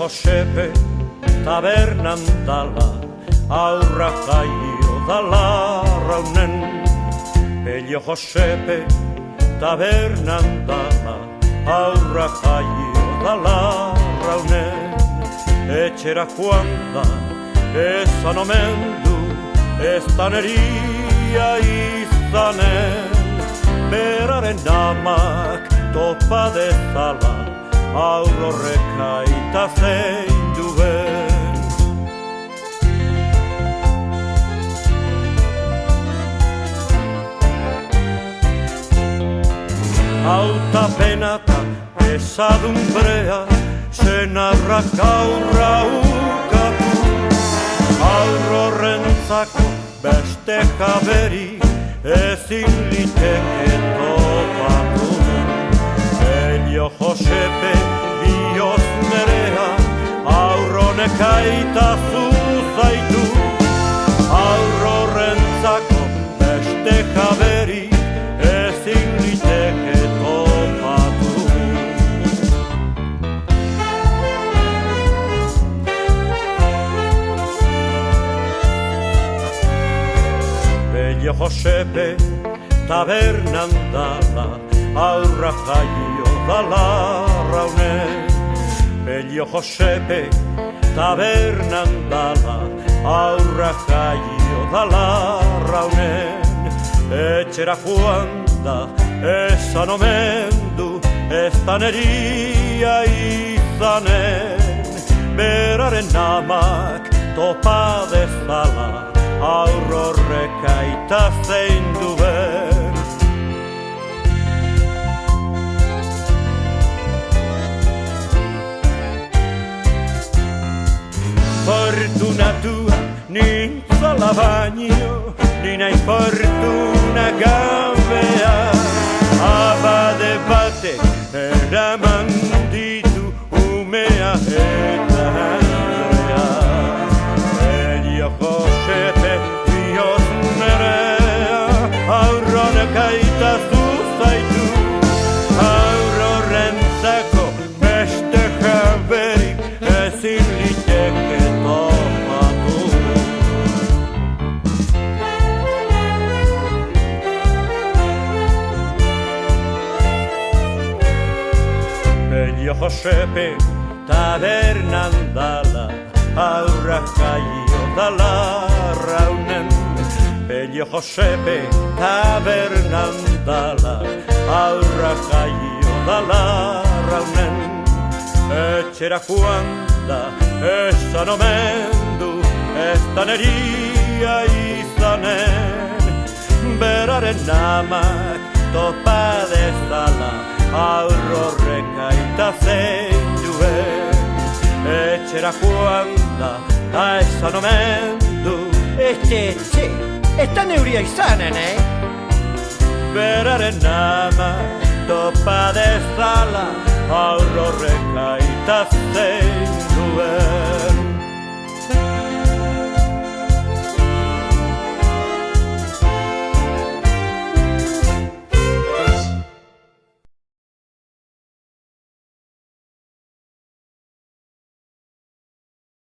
Josepe tabernan dala, aurra jaio dala raunen. Pelio Josepe tabernan dala, aurra jaio dala raunen. Etxera joan da, esan omen du, ez taneria izanen. Beraren amak topa dezala, aurrorrek aita zein duen. Auta penata esadun brea, senarrak aurra ukatu. Aurrorrentzako beste jaberi, ezin liteke topatu. Pelio Josepe bioz nerea, aurronek aita zuzaitu. Aurrorrentzako beste jaberi, ezin liteke topatu. Pelio Josepe tabernan dala, aurra jaio dala raunen. Pelio Josepe tabernan dala, aurra jaio dala raunen. Etxera joan da, esan omen du, ez taneria izanen. Beraren amak topa dezala, aurrorrek aita zein duen. Fortunatua nintzala baino, ni nahi fortuna gabea. Abade batek eraman ditu umea eta Andrea. Pelio Josepe bioz nerea, aurronek aita zuzaitu. Aurrorrentzako beste jaberik, ezin liteke topatu. Pelio Josepe tabernan dala, aurra jaio dala raunen. Pelio Josepe tabernan dala, aurra jaio dala raunen. Etxera joan da, esan omen du, ez taneria izanen. Beraren amak topa dezala, aurrorrek aita zein duen. Etxera joan da, esan omen du, ez da neuria izanen, beraren amak topa dezala, aurrorrek aita zein duen.